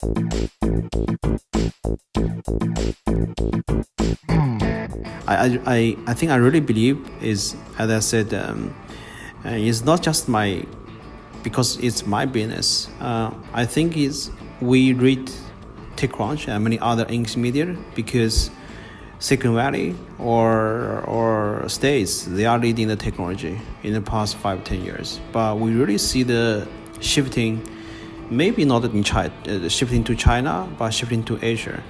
I think I really believe is, as I said, it's not just because it's my business. I think we read TechCrunch and many other English media because Silicon Valley or states, they are leading the technology in the past 5-10 years. But we really see the shifting, maybe not in China, shifting to China, but shifting to Asia.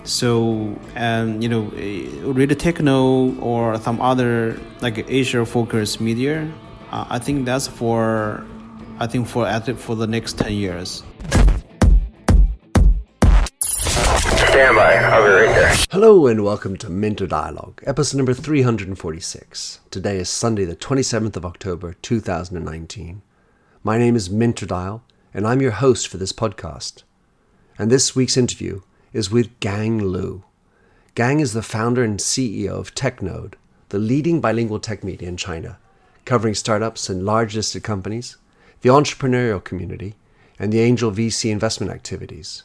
So, really TechNode or some other like Asia-focused media, I think that's for the next 10 years. Stand by, I'll be right there. Hello and welcome to Minter Dialogue, episode number 346. Today is Sunday, the 27th of October, 2019. My name is Minter Dial, and I'm your host for this podcast. And this week's interview is with Gang Lu. Gang is the founder and CEO of TechNode, the leading bilingual tech media in China, covering startups and large listed companies, the entrepreneurial community, and the angel VC investment activities.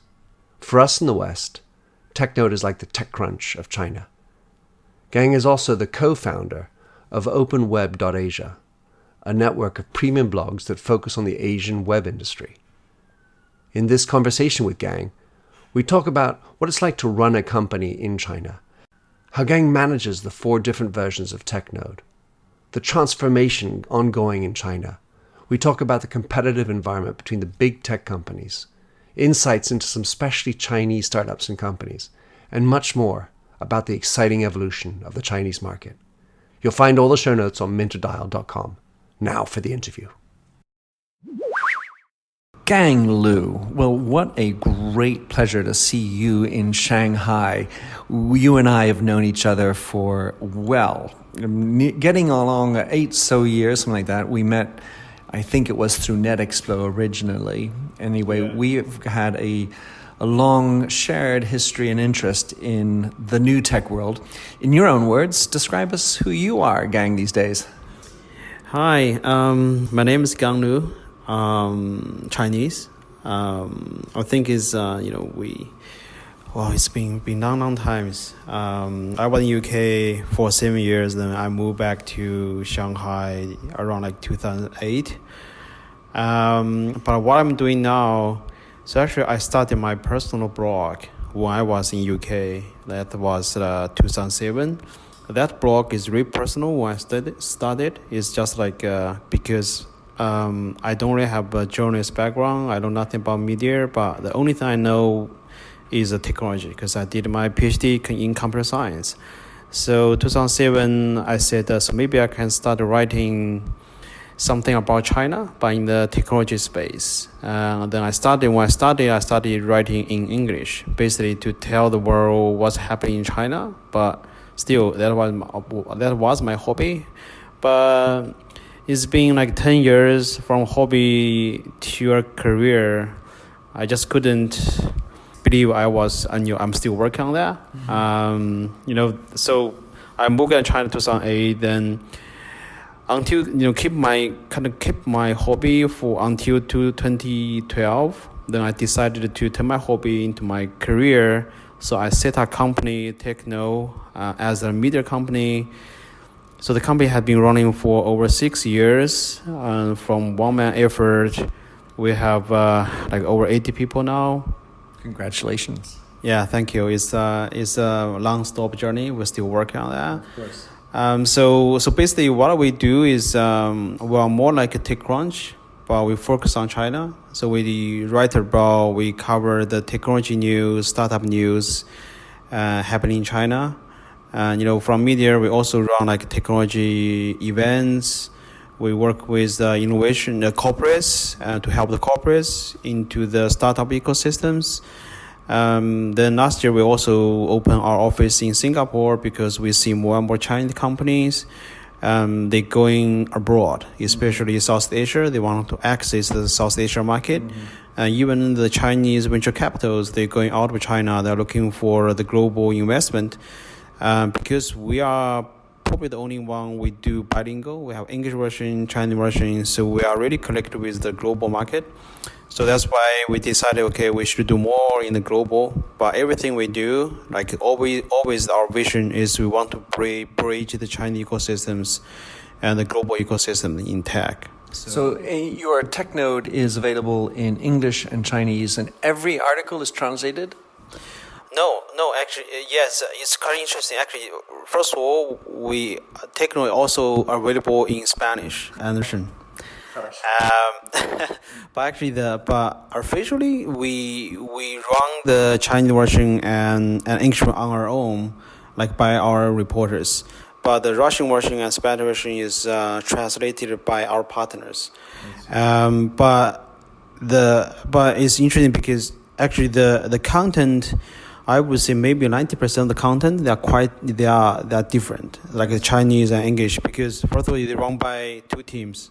For us in the West, TechNode is like the TechCrunch of China. Gang is also the co-founder of OpenWeb.Asia, a network of premium blogs that focus on the Asian web industry. In this conversation with Gang, we talk about what it's like to run a company in China, how Gang manages the 4 different versions of TechNode, the transformation ongoing in China. We talk about the competitive environment between the big tech companies, insights into some specially Chinese startups and companies, and much more about the exciting evolution of the Chinese market. You'll find all the show notes on minterdial.com. Now for the interview. Gang Lu, well, what a great pleasure to see you in Shanghai. You and I have known each other for, getting along 8 years, something like that. We met, I think it was through NetExplo originally. Anyway, we've had a long shared history and interest in the new tech world. In your own words, describe us who you are, Gang, these days. Hi, my name is Gang Lu. Chinese. I think it's it's been long times. I was in UK for 7 years, then I moved back to Shanghai around 2008. But what I'm doing now, so actually I started my personal blog when I was in UK. That was 2007. That blog is really personal. When I started, it's just because I don't really have a journalist background. I know nothing about media, but the only thing I know is the technology because I did my PhD in computer science. So 2007, I said, so maybe I can start writing something about China, but in the technology space. Then when I started writing in English, basically to tell the world what's happening in China. But still, that was my hobby. But it's been 10 years from hobby to a career. I just couldn't believe I'm still working on that. Mm-hmm. So I moved to China 2008. Then until keep my hobby for until 2012. Then I decided to turn my hobby into my career. So I set a company, TechNode, as a media company. So the company had been running for over 6 years. From one-man effort, we have over 80 people now. Congratulations. Yeah, thank you. It's a long stop journey. We're still working on that. Of course. So basically what we do is we are more like a TechCrunch, but we focus on China. So we write about, we cover the technology news, startup news happening in China. And from media, we also run technology events. We work with innovation corporates to help the corporates into the startup ecosystems. Then last year, we also opened our office in Singapore because we see more and more Chinese companies. They're going abroad, especially South Asia. They want to access the South Asia market. Mm-hmm. Even the Chinese venture capitals, they're going out of China. They're looking for the global investment. Because we are probably the only one we do bilingual. We have English version, Chinese version, so we are really connected with the global market. So that's why we decided, okay, we should do more in the global. But everything we do, like always our vision is we want to bridge the Chinese ecosystems and the global ecosystem in tech. So your TechNode is available in English and Chinese, and every article is translated? No, actually, yes, it's quite interesting. Actually, first of all, TechNode also available in Spanish and Russian. But actually, but officially, we run the Chinese version and English on our own, like by our reporters. But the Russian version and Spanish version is translated by our partners. But it's interesting because actually the content, I would say maybe 90% of the content they are different, like the Chinese and English, because first of all they're run by two teams.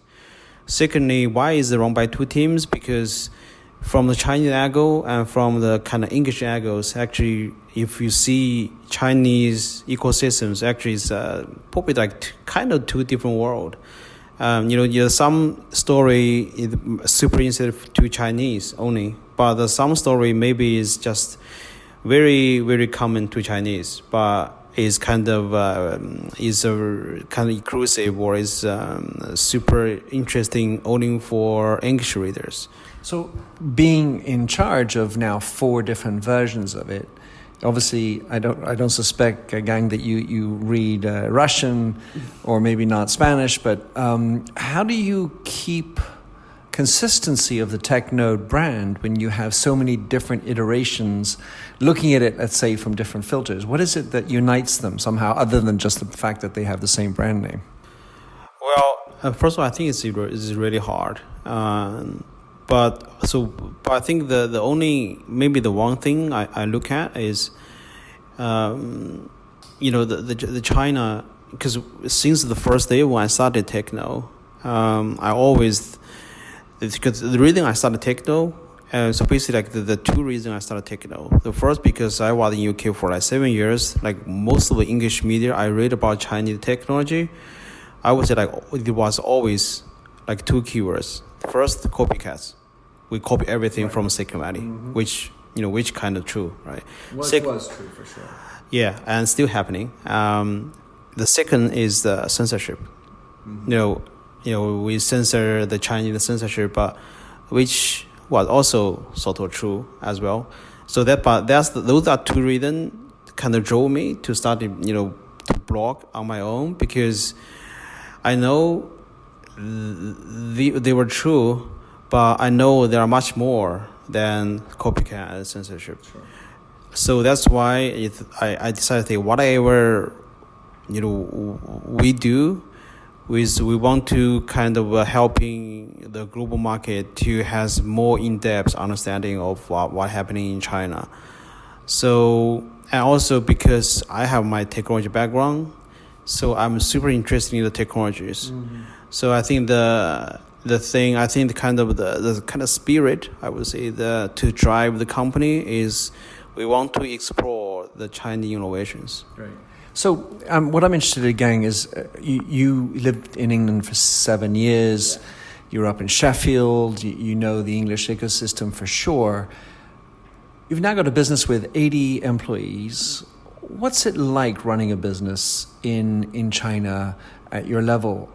Secondly, why is it run by two teams? Because from the Chinese angle and from the kind of English angles, actually, if you see Chinese ecosystems, actually it's probably like kind of two different worlds. Some story is super sensitive to Chinese only, but some story maybe is just very, very common to Chinese, but is kind of inclusive or is super interesting only for English readers. So being in charge of now 4 different versions of it, obviously I don't suspect, Gang, that you read Russian or maybe not Spanish, but how do you keep consistency of the TechNode brand when you have so many different iterations looking at it, let's say, from different filters? What is it that unites them somehow, other than just the fact that they have the same brand name? Well, first of all, I think it's really hard. But I think the only, maybe the one thing I look at is, the China, because since the first day when I started TechNode, because the reason I started TechNode, so basically like the two reasons I started TechNode. The first, because I was in UK for like 7 years, like most of the English media I read about Chinese technology, I would say like it was always like two keywords. First, copycats. We copy everything from Silicon Valley, which kind of true, right? Was true for sure. Yeah, and still happening. The second is the censorship. We censor the Chinese censorship, but which was also sort of true as well. So those are two reasons kind of drove me to start, to blog on my own, because I know they were true, but I know there are much more than copycat and censorship. Sure. So that's why I decided to whatever we do, we want to kind of helping the global market to has more in-depth understanding of what happening in China. So, and also because I have my technology background, so I'm super interested in the technologies. So I think the kind of spirit, I would say, to drive the company is we want to explore the Chinese innovations. Right. So what I'm interested in, Gang, is you lived in England for 7 years. Yeah. You were up in Sheffield. You know the English ecosystem for sure. You've now got a business with 80 employees. What's it like running a business in China at your level?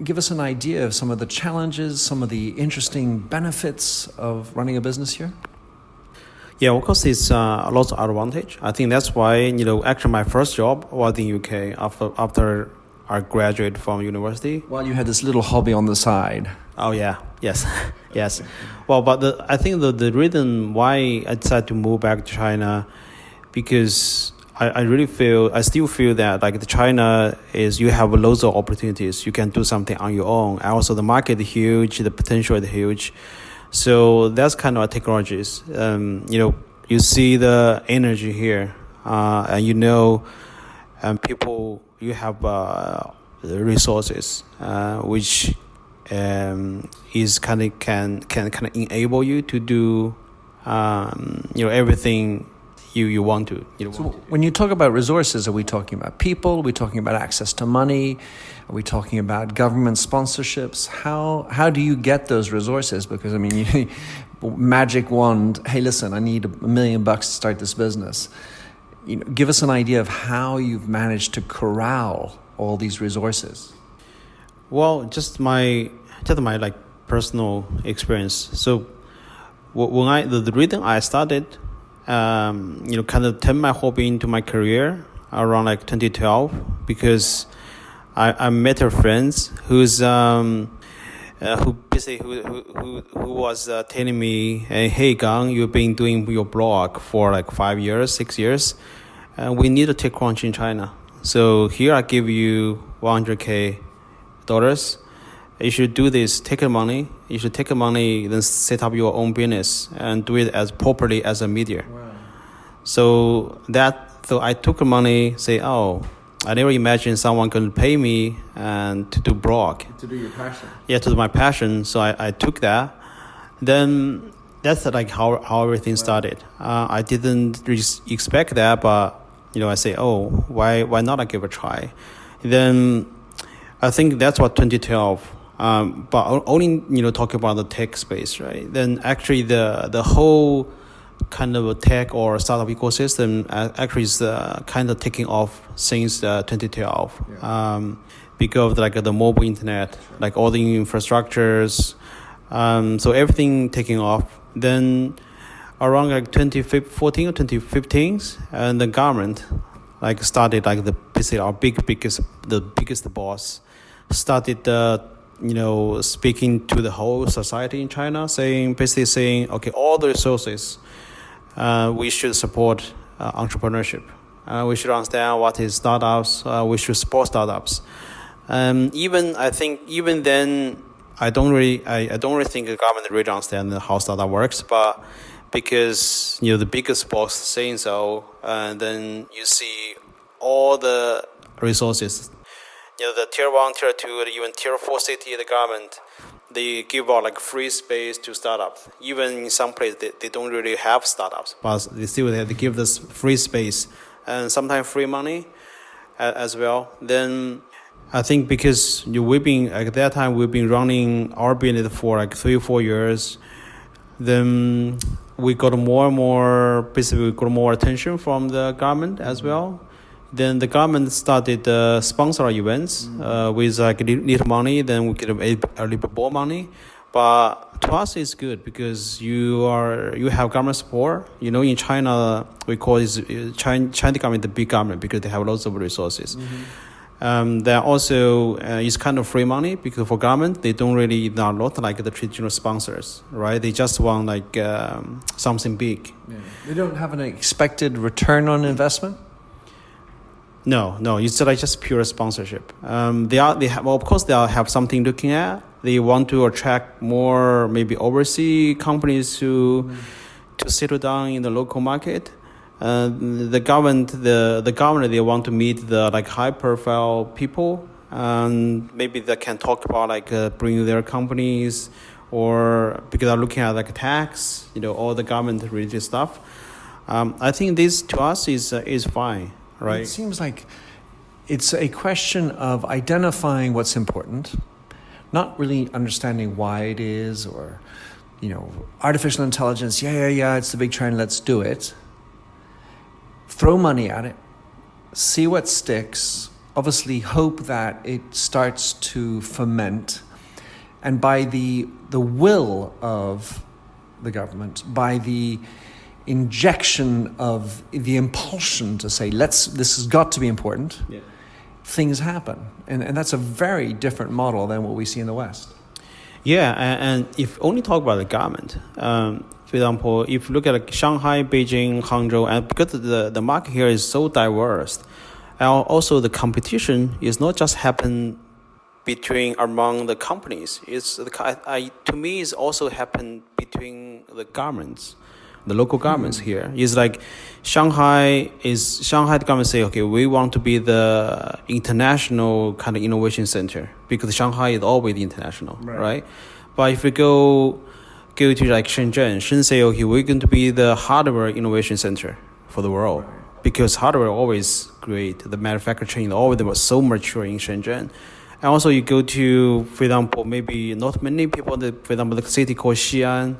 Give us an idea of some of the challenges, some of the interesting benefits of running a business here. Yeah, of course, it's a lot of advantage. I think that's why, actually my first job was in UK after I graduated from university. Well, you had this little hobby on the side. Oh, yeah. Yes. Yes. Well, but I think the reason why I decided to move back to China, because I still feel that like the China is, you have loads of opportunities. You can do something on your own. And also the market is huge, the potential is huge. So that's kind of our technologies. You see the energy here, and people, you have the resources, which is can enable you to do, everything you want to. When you talk about resources, are we talking about people? Are we talking about access to money? Are we talking about government sponsorships? How do you get those resources? Because I mean, magic wand. Hey, listen, I need $1 million to start this business. Give us an idea of how you've managed to corral all these resources. Well, just my like personal experience. So when the reason I started, kind of turned my hobby into my career around like 2012, because I met a friend who's who was telling me, hey Gang, you've been doing your blog for like 5 years, 6 years, and we need a TechCrunch in China. So here I give you $100K. You should do this. Take the money. You should take the money, then set up your own business and do it as properly as a media. Wow. So I took the money. Say, I never imagined someone could pay me and to do blog. To do your passion. Yeah, to do my passion. So I took that. Then that's like how everything started. I didn't really expect that, but I say, why not I give it a try? Then I think that's what 2012. But only talking about the tech space, right? Then actually the whole kind of a tech or startup ecosystem actually is kind of taking off since 2012. Yeah. Because of like the mobile internet, like all the infrastructures, so everything taking off. Then around like 2014 or 2015, and the government like started like basically our biggest boss started speaking to the whole society in China, saying, okay, all the resources, we should support entrepreneurship. We should understand what is startups. We should support startups. Even then, I don't really think the government really understands how startup works, but because the biggest boss saying so, and then you see all the resources. The tier 1, tier 2, even tier 4 city, the government, they give out like free space to startups. Even in some places, they don't really have startups, but they give this free space and sometimes free money as well. Then I think because we've been running our business for like 3 or 4 years, then we got more attention from the government as well. Then the government started sponsor our events with like little money. Then we get a little bit more money, but to us it's good because you have government support. In China we call it China government the big government because they have lots of resources. Mm-hmm. There also is kind of free money because for government they don't really not like the traditional sponsors, right? They just want like something big. Yeah. They don't have an expected return on investment. No, it's like just pure sponsorship. They have something looking at. They want to attract more maybe overseas companies to settle down in the local market. The government they want to meet the like high profile people, and maybe they can talk about like bringing their companies, or because they're looking at like tax, all the government related stuff. I think this to us is fine. Right. It seems like it's a question of identifying what's important, not really understanding why it is, or, artificial intelligence. Yeah, it's the big trend. Let's do it. Throw money at it. See what sticks. Obviously, hope that it starts to ferment, and by the will of the government, by the injection of the impulsion to say, this has got to be important, things happen. And that's a very different model than what we see in the West. Yeah, and if only talk about the government, for example, if you look at like Shanghai, Beijing, Hangzhou, and because the market here is so diverse, and also the competition is not just happen among the companies. To me, it's also happen between the governments. The local governments here is like Shanghai the government say, okay, we want to be the international kind of innovation center because Shanghai is always international, right? But if we go to like Shenzhen say, okay, we're going to be the hardware innovation center for the world because hardware always great. The manufacturing always was so mature in Shenzhen. And also you go to, for example, maybe not many people, for example, the city called Xi'an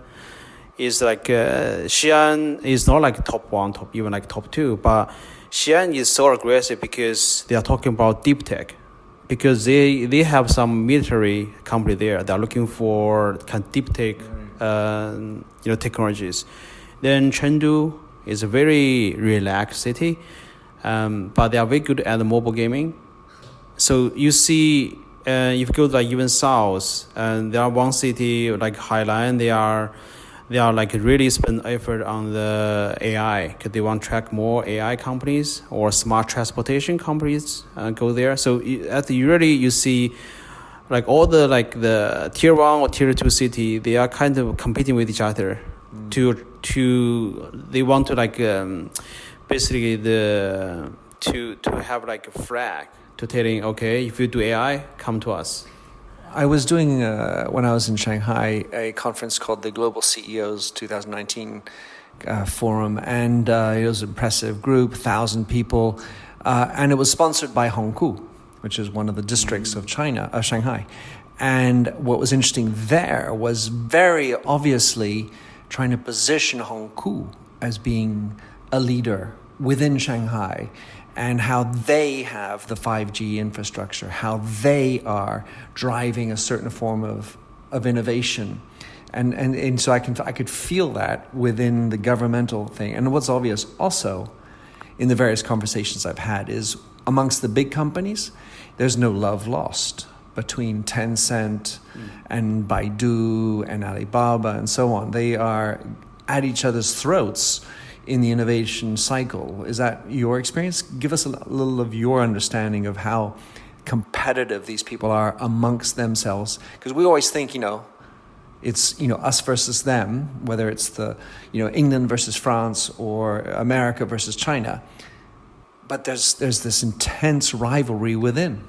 is like, Xi'an is not like top one, even like top two, but Xi'an is so aggressive because they are talking about deep tech, because they have some military company there that are looking for kind of deep tech, technologies. Then Chengdu is a very relaxed city, but they are very good at the mobile gaming. So you see, if you go like even south, and there are one city like Hailan, they are like really spend effort on the AI because they want to track more AI companies or smart transportation companies go there. So you see like all the like the tier 1 or tier 2 city, they are kind of competing with each other they want to like basically to have like a flag to telling, okay, if you do AI, come to us. I was doing, when I was in Shanghai, a conference called the Global CEOs 2019 Forum, and it was an impressive group, 1,000 people, and it was sponsored by Hongkou, which is one of the districts of Shanghai. And what was interesting there was very obviously trying to position Hongkou as being a leader within Shanghai, and how they have the 5G infrastructure, how they are driving a certain form of innovation. And so I could feel that within the governmental thing. And what's obvious also in the various conversations I've had is amongst the big companies, there's no love lost between Tencent and Baidu and Alibaba and so on. They are at each other's throats in the innovation cycle. Is that your experience? Give us a little of your understanding of how competitive these people are amongst themselves. Because we always think, it's, us versus them, whether it's the, England versus France or America versus China. But there's this intense rivalry within.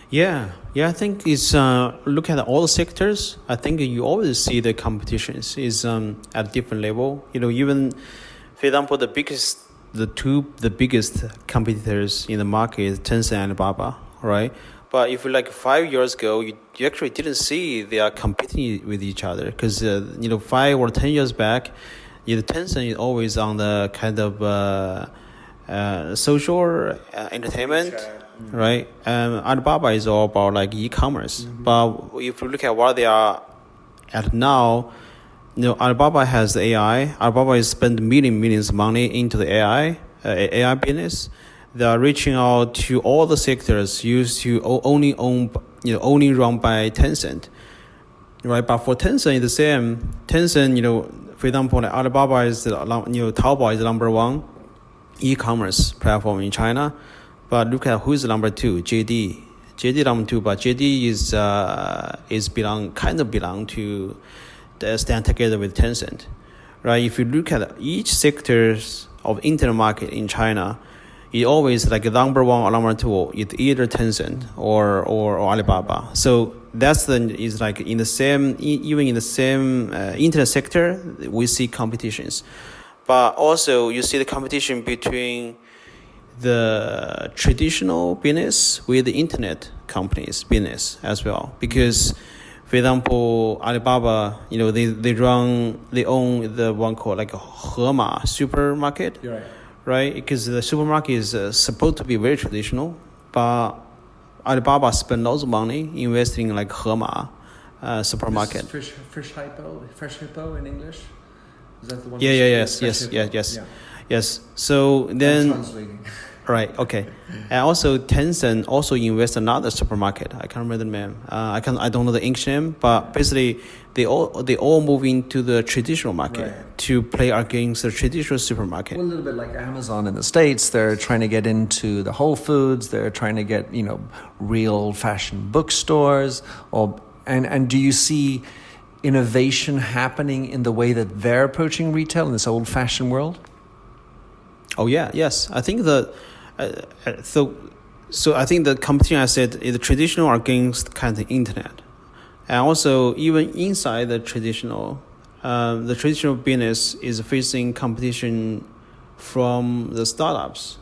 Yeah, I think it's look at all sectors. I think you always see the competitions is at a different level. Even, for example, the biggest competitors in the market is Tencent and Alibaba, right? But if like 5 years ago, you actually didn't see they are competing with each other because 5 or 10 years back, Tencent is always on the kind of social entertainment. Right, Alibaba is all about like e-commerce. But if you look at what they are at now, Alibaba has the AI. Alibaba is spend millions of money into the AI business. They are reaching out to all the sectors used to only run by Tencent, right? But for Tencent, it's the same. Tencent, for example, like Alibaba is Taobao is the number one e-commerce platform in China. But look at who's number two, JD. JD number two, but JD is belong to stand together with Tencent, right? If you look at each sectors of internet market in China, it always like number one or number two, it's either Tencent or Alibaba. So is like in the same internet sector, we see competitions, but also you see the competition between the traditional business with the internet companies business as well. Because, for example, Alibaba, they own the one called like a Hema supermarket, right? Because the supermarket is supposed to be very traditional, but Alibaba spend lots of money investing in like Hema supermarket. Fresh Hippo in English. Is that the one? Yes. So then. I'm translating. Right. Okay. And also Tencent also invest another supermarket. I can't remember the name. I don't know the English name, but basically they all move into the traditional market to play against the traditional supermarket. Well, a little bit like Amazon in the States. They're trying to get into the Whole Foods. They're trying to get real old-fashioned bookstores. And do you see innovation happening in the way that they're approaching retail in this old-fashioned world? Oh yeah, yes. I think so I think the competition I said is the traditional against kind of the internet, and also even inside the traditional business is facing competition from the startups,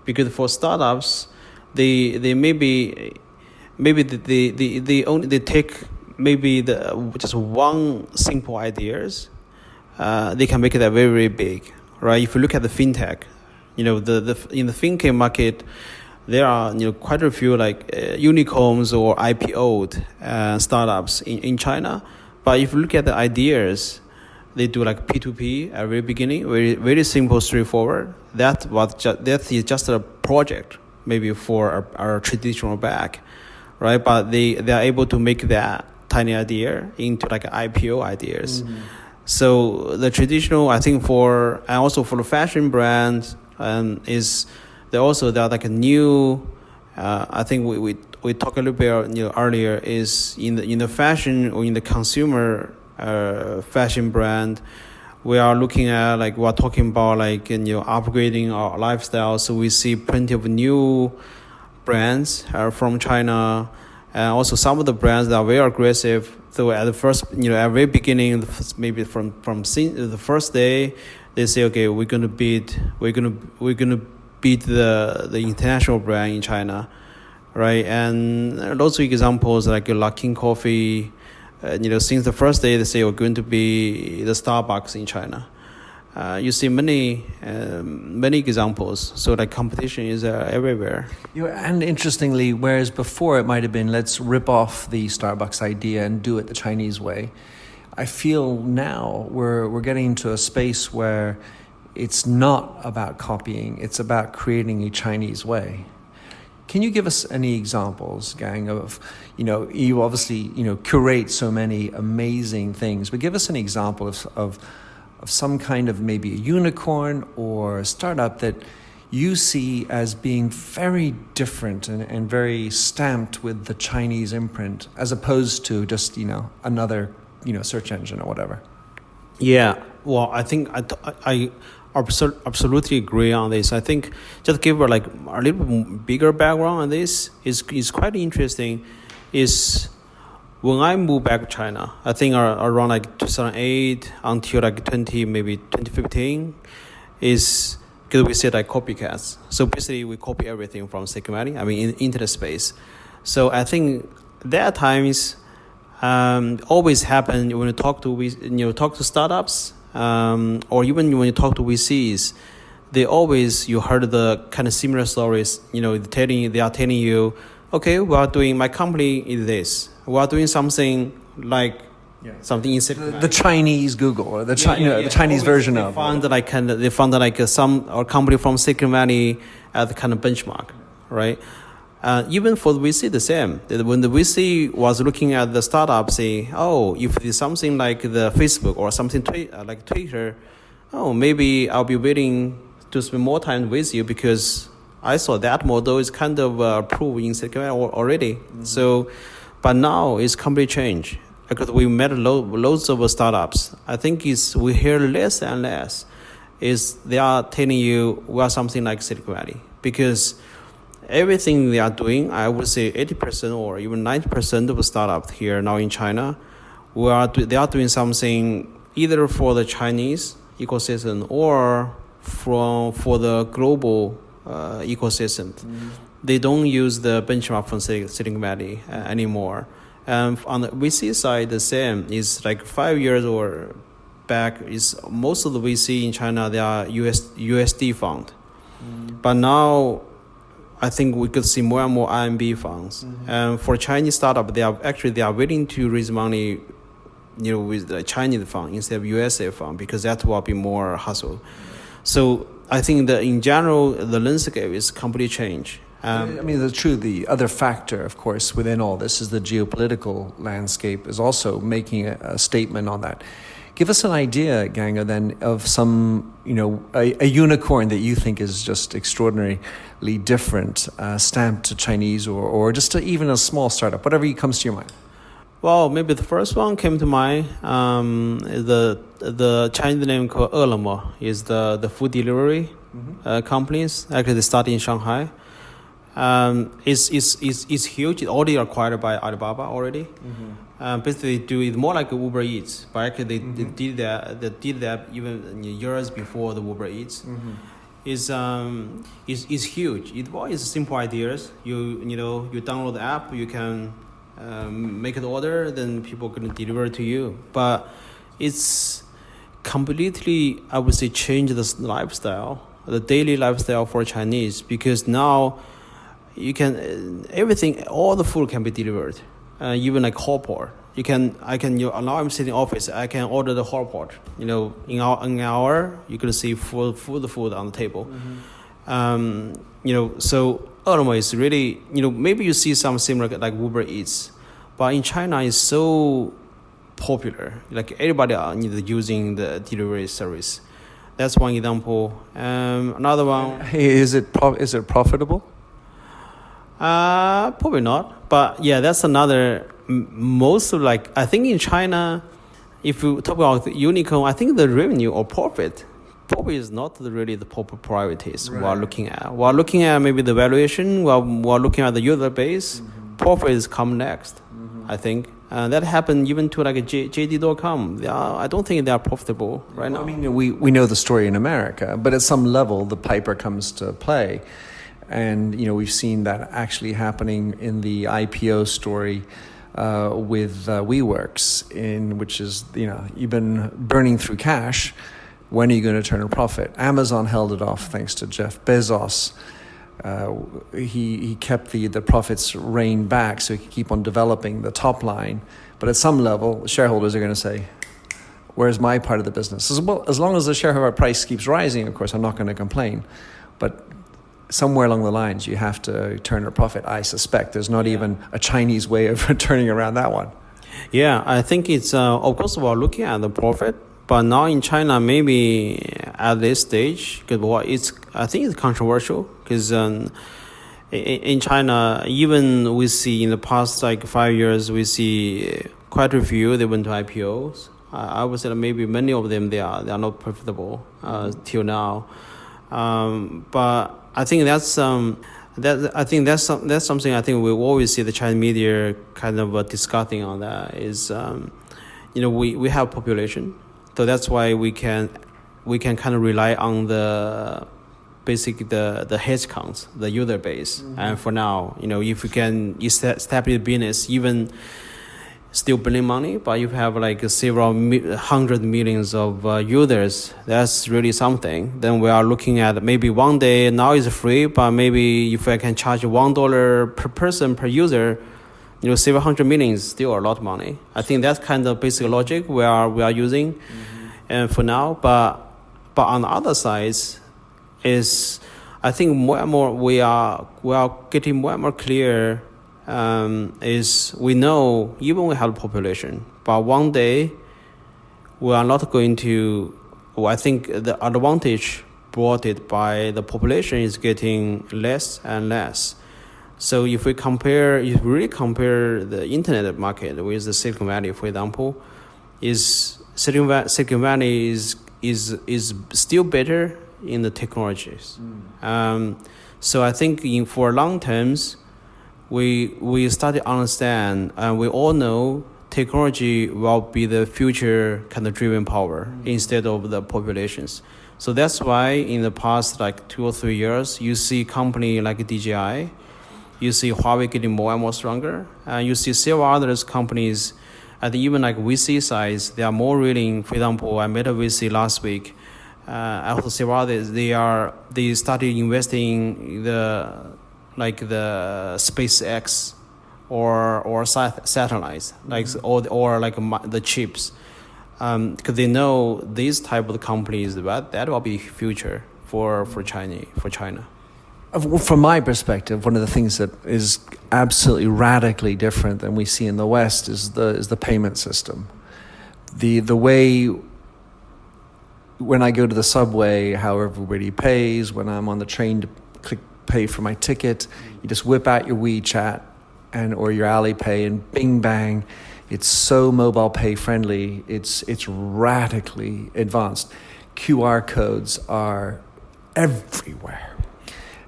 because for startups, they maybe they take maybe just one simple ideas, they can make it a very, very big, right? If you look at the fintech, in the fintech market, there are quite a few like unicorns or IPO'd startups in China. But if you look at the ideas, they do like P2P at the very beginning, very, very simple, straightforward. That is just a project, maybe for our traditional bank, right? But they are able to make that tiny idea into like IPO ideas. Mm-hmm. So the traditional, I think and also for the fashion brands, is there are like a new, I think we talked a little bit earlier, is in the fashion or in the consumer fashion brand, we are looking at we're talking about upgrading our lifestyle. So we see plenty of new brands from China, and also some of the brands that are very aggressive. So at the first, at the very beginning, maybe from the first day, they say, okay, we're gonna beat the international brand in China, right? And lots of examples like Luckin Coffee. Since the first day, they say we're going to be the Starbucks in China. You see many examples. So competition is everywhere. And interestingly, whereas before it might have been let's rip off the Starbucks idea and do it the Chinese way, I feel now we're getting into a space where it's not about copying; it's about creating a Chinese way. Can you give us any examples, gang, of, you obviously, curate so many amazing things, but give us an example of some kind of maybe a unicorn or a startup that you see as being very different and very stamped with the Chinese imprint, as opposed to just, another, search engine or whatever. Yeah, well, I think I absolutely agree on this. I think just give her a little bigger background on this is quite interesting. Is when I moved back to China, I think around 2008 until 2015, is because we said copycats. So basically we copy everything from Silicon Valley. I mean in internet space. So I think there are times always happen when you talk to startups. Or even when you talk to VCs, you heard the kind of similar stories. They are telling you, okay, my company is this. We are doing something something in the Chinese Google or the Chinese version of. They found some company from Silicon Valley as the kind of benchmark, right? Even for the VC, the same. When the VC was looking at the startup, say, if it's something like the Facebook or something like Twitter, maybe I'll be willing to spend more time with you because I saw that model is kind of approved in Silicon Valley already. Mm-hmm. So, but now it's completely changed because we met loads of startups. I think we hear less and less is they are telling you we are something like Silicon Valley because everything they are doing, I would say 80% or even 90% of the startups here now in China, they are doing something either for the Chinese ecosystem or for the global ecosystem. Mm-hmm. They don't use the benchmark from Silicon Valley anymore. On the VC side, the same is 5 years or back. Is most of the VC in China they are USD fund, but now I think we could see more and more RMB funds. Mm-hmm. And for Chinese startup, they are willing to raise money, with the Chinese fund instead of USA fund because that will be more hassle. Mm-hmm. So I think that in general, the landscape is completely changed. The other factor, of course, within all this is the geopolitical landscape is also making a statement on that. Give us an idea, Ganga, then, of some, a unicorn that you think is just extraordinarily different, stamped to Chinese or just even a small startup, whatever comes to your mind. Well, maybe the first one came to mind. The Chinese name called Ele.me is the food delivery companies. Actually, they started in Shanghai. It's huge. It's already acquired by Alibaba already. Mm-hmm. Basically, they do it more like Uber Eats, but actually they did that even years before the Uber Eats. Mm-hmm. is huge. It's simple ideas. You download the app, you can make an order, then people can deliver to you. But it's completely, I would say, change the lifestyle, the daily lifestyle for Chinese, because now you can everything, all the food can be delivered, even like hotpot. Now I'm sitting in office. I can order the hotpot. In an hour you can see food on the table. So Ele.me is really, maybe you see some similar like Uber Eats, but in China it's so popular. Like everybody are using the delivery service. That's one example. Another one. Is it profitable? Probably not. But yeah, that's another. Most of I think in China, if you talk about the unicorn, I think the revenue or profit probably is not really the priorities we are looking at. We are looking at maybe the valuation. We are looking at the user base. Profit is come next, I think. That happened even to like a JD.com. I don't think they are profitable right now. I mean, we know the story in America, but at some level, the piper comes to play. And, we've seen that actually happening in the IPO story with WeWorks, which is, you've been burning through cash. When are you going to turn a profit? Amazon held it off thanks to Jeff Bezos. He kept the profits reined back so he could keep on developing the top line. But at some level, shareholders are going to say, where's my part of the business? As long as the shareholder price keeps rising, of course, I'm not going to complain. But somewhere along the lines, you have to turn a profit, I suspect. There's not even a Chinese way of turning around that one. Yeah, I think it's, of course, we're looking at the profit. But now in China, maybe at this stage, because I think it's controversial, because in China, even we see in the past 5 years, we see quite a few they went to IPOs. I would say that maybe many of them they are not profitable till now. But I think that's something I think we always see the Chinese media kind of discussing on that is we have population. So that's why we can kind of rely on the hedge counts, the user base. And for now, if you can establish a business, even still billion money, but you have several hundred millions of users, that's really something. Then we are looking at maybe one day, now it's free, but maybe if I can charge $1 per person per user, several hundred million is still a lot of money. I think that's kind of basic logic we are using, and for now. But on the other side, is I think more and more we are getting more and more clear. Is we know even we have a population, but one day we are not going to. Well, I think the advantage brought it by the population is getting less and less. So if we really compare the internet market with the Silicon Valley, for example, Silicon Valley is still better in the technologies. So I think for long terms, we start to understand, and we all know technology will be the future kind of driven power instead of the populations. So that's why in the past 2 or 3 years, you see company like DJI. You see Huawei getting more and more stronger. You see several other companies, and even VC size, they are more willing. For example, I met a VC last week. I also see others. They started investing the SpaceX or satellites, or the chips, because they know these type of companies that will be future for China. From my perspective, one of the things that is absolutely radically different than we see in the West is the payment system. The way when I go to the subway, how everybody pays, when I'm on the train to click pay for my ticket, you just whip out your WeChat or your Alipay and bing bang. It's so mobile pay friendly. It's radically advanced. QR codes are everywhere.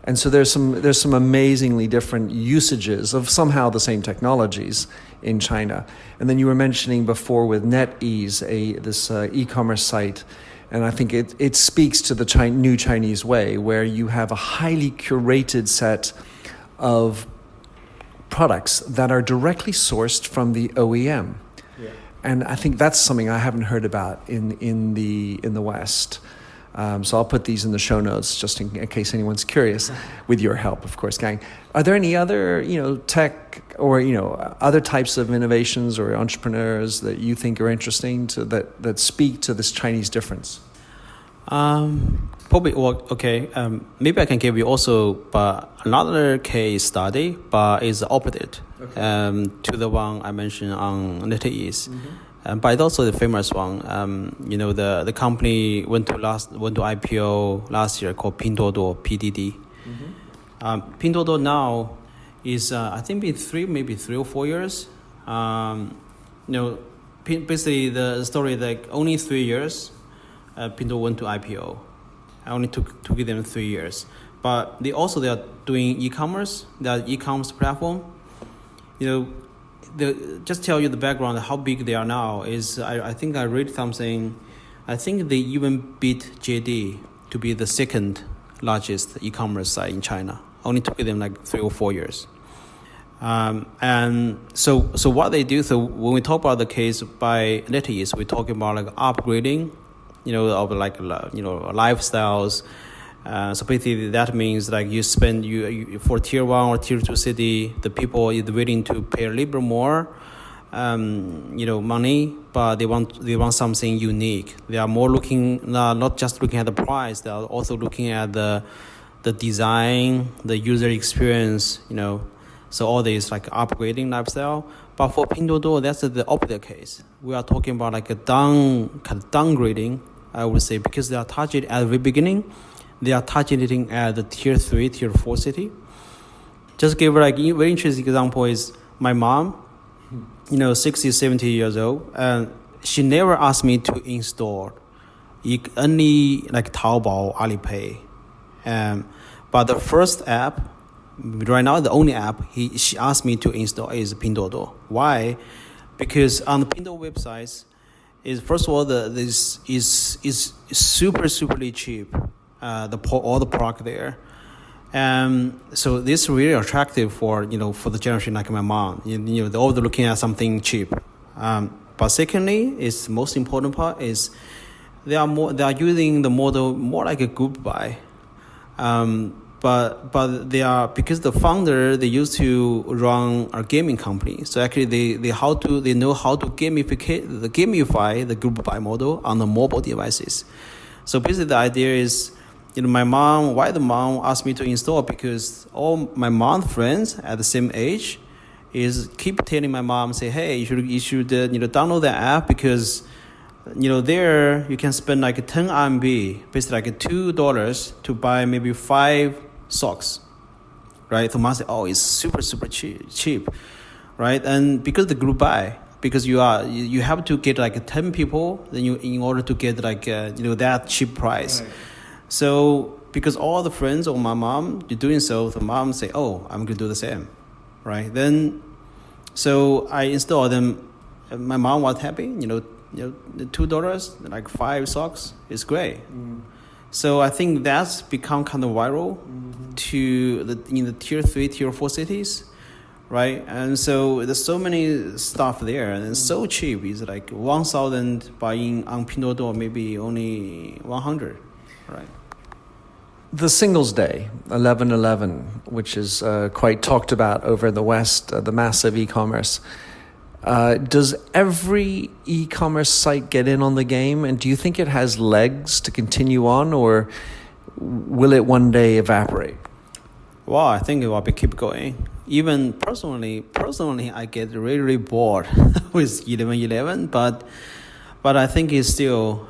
And so there's some amazingly different usages of somehow the same technologies in China. And then you were mentioning before with NetEase, this e-commerce site, And I think it speaks to the new Chinese way, where you have a highly curated set of products that are directly sourced from the OEM. Yeah. And I think that's something I haven't heard about in the West. So I'll put these in the show notes just in case anyone's curious, with your help, of course, gang. Are there any other, tech or, other types of innovations or entrepreneurs that you think are interesting that speak to this Chinese difference? Probably, okay. Maybe I can give you also another case study, but it's opposite to the one I mentioned on NetEase. But it's also the famous one. The company went to IPO last year called Pinduoduo, PDD. Pinduoduo now is I think maybe 3 or 4 years. Basically the story like only 3 years. Pinduoduo went to IPO. I only took them 3 years. But they are doing e-commerce. They are e-commerce platform. Just tell you the background, how big they are now is, I think I read something, I think they even beat JD to be the second largest e-commerce site in China. Only took them like 3 or 4 years. And so what they do, so when we talk about the case by NetEase, we're talking about like upgrading, of like, lifestyles. So basically that means like you spend you for tier 1 or tier 2 city, the people is willing to pay a little bit more money, but they want something unique. They are more looking, not just looking at the price, they are also looking at the design, the user experience, so all this like upgrading lifestyle. But for Pinduoduo, that's the opposite case. We are talking about like a downgrading, I would say, because they are targeted at the very beginning. They are targeting at the tier 3, tier 4 city. Just give like a very interesting example is my mom, 60, 70 years old, and she never asked me to install only like Taobao, Alipay. But the first app, right now the only app she asked me to install is Pinduoduo. Why? Because on the Pinduoduo websites, is first of all this is superly cheap. All the product there, so this is really attractive for the generation like my mom. They're all looking at something cheap. But secondly, is most important part is they are using the model more like a group buy. But they are, because the founder, they used to run a gaming company, so actually they know how to gamify the group buy model on the mobile devices. So basically the idea is, why the mom asked me to install, because all my mom's friends at the same age is keep telling my mom, say, hey, you should download the app, because there you can spend like 10 RMB, basically like $2 to buy maybe 5 socks, right? So mom said, oh, it's super cheap, right? And because the group buy, because you have to get like 10 people, then in order to get like that cheap price. Right. So because all the friends of my mom are doing so, the mom say, oh, I'm going to do the same, right? Then, so I installed them. My mom was happy, the $2, like 5 socks is great. So I think that's become kind of viral to in the tier 3, tier 4 cities, right? And so there's so many stuff there, and it's so cheap. It's like 1,000 buying on Pinduoduo, maybe only 100, right? The Singles Day, 11/11, which is quite talked about over in the West, the massive e-commerce. Does every e-commerce site get in on the game? And do you think it has legs to continue on, or will it one day evaporate? Well, I think it will keep going. Even personally, I get really, really bored with 11/11, but I think it's still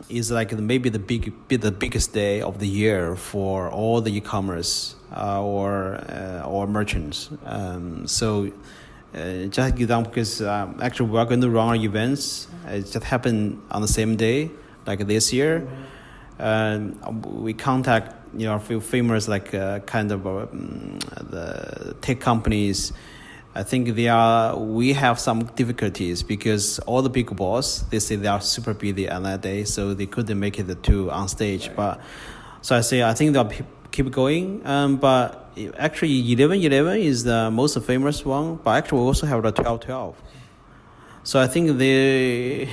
is like maybe the biggest day of the year for all the e-commerce or merchants. So just example, because actually we are going to run our events. It just happened on the same day, like this year. We contact a few famous like kind of the tech companies. I think we have some difficulties because all the big boss, they say they are super busy on that day, so they couldn't make it to on stage. Right. But so I think they'll keep going. But actually 11.11 is the most famous one, but actually we also have the 12.12. So I think the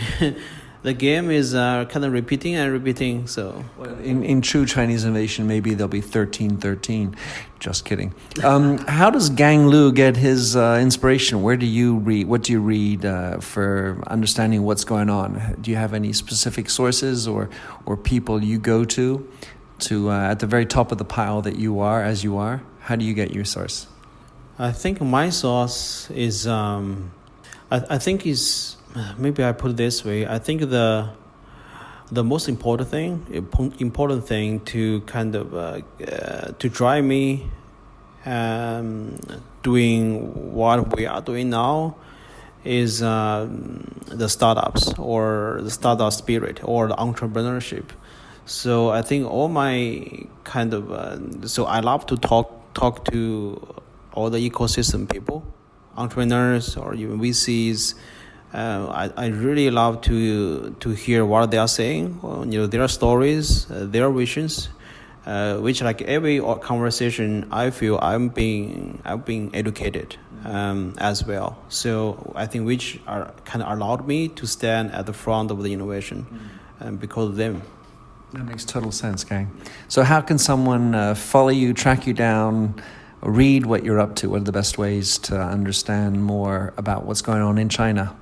game is kind of repeating. So in true Chinese innovation, maybe there'll be 13.13. Just kidding. How does Gang Lu get his inspiration? Where do you read? What do you read for understanding what's going on? Do you have any specific sources or people you go to at the very top of the pile that you are as you are? How do you get your source? I think my source is I think is. Maybe I put it this way. I think the most important thing to kind of to drive me doing what we are doing now is the startups or the startup spirit or the entrepreneurship. So I think all my kind of so I love to talk to all the ecosystem people, entrepreneurs or even VCs. I really love to hear what they are saying, their stories, their visions, which like every conversation I feel I'm being educated as well. So I think which are kind of allowed me to stand at the front of the innovation because of them. That makes total sense, Gang. So how can someone follow you, track you down, read what you're up to? What are the best ways to understand more about what's going on in China?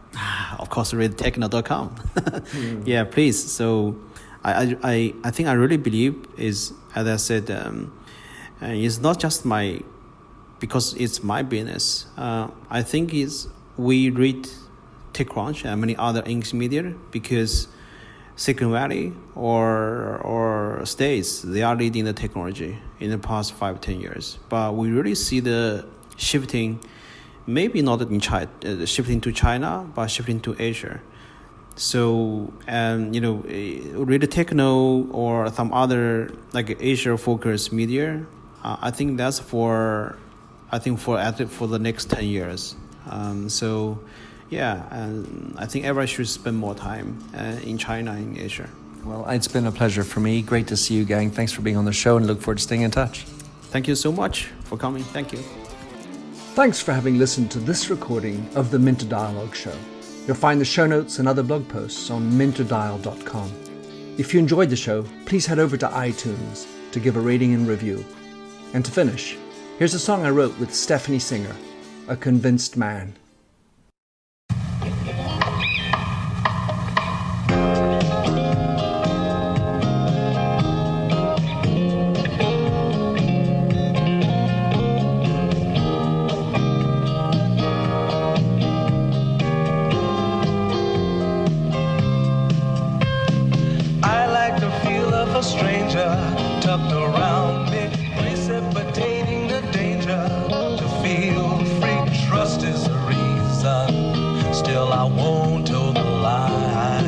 Of course, read TechNode.com. Yeah, please. So I think I really believe is, as I said, it's not just because it's my business. I think we read TechCrunch and many other English media because Silicon Valley or states, they are leading the technology in the past 5-10 years. But we really see the shifting, maybe not in China, shifting to China, but shifting to Asia. So, read TechNode or some other like Asia-focused media. I think that's for the next 10 years. And I think everyone should spend more time in China, in Asia. Well, it's been a pleasure for me. Great to see you, Gang. Thanks for being on the show and look forward to staying in touch. Thank you so much for coming. Thank you. Thanks for having listened to this recording of the Minter Dialogue Show. You'll find the show notes and other blog posts on minterdial.com. If you enjoyed the show, please head over to iTunes to give a rating and review. And to finish, here's a song I wrote with Stephanie Singer, A Convinced Man. Stranger tucked around me, precipitating the danger. To feel free, trust is the reason. Still, I won't toe the line.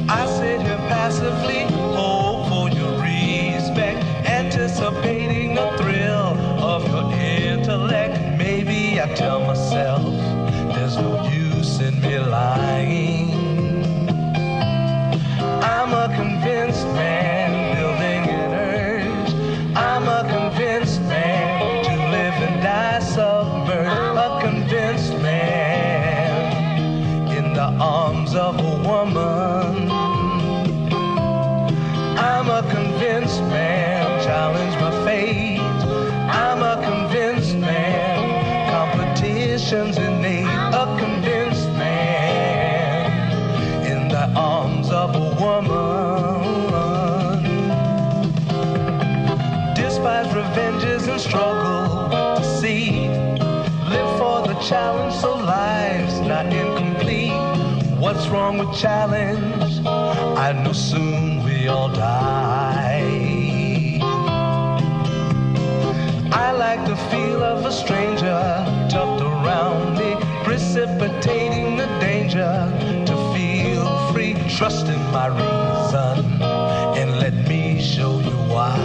I sit here passively, hope for your respect, anticipating the thrill of your intellect. Maybe I tell myself there's no use in me lying. I'm a convinced man, building an urge. I'm a convinced man, to live and die submerged. A convinced man, in the arms of a woman. I'm a convinced man, challenge my fate. I'm a convinced man, competition's innate. A convinced man, in the arms of a woman. Despise revenges and struggle to see. Live for the challenge so life's not incomplete. What's wrong with challenge? I know soon we all die. I like the feel of a stranger tucked around me, precipitating the danger. To feel free, trust in my reason, and let me show you why.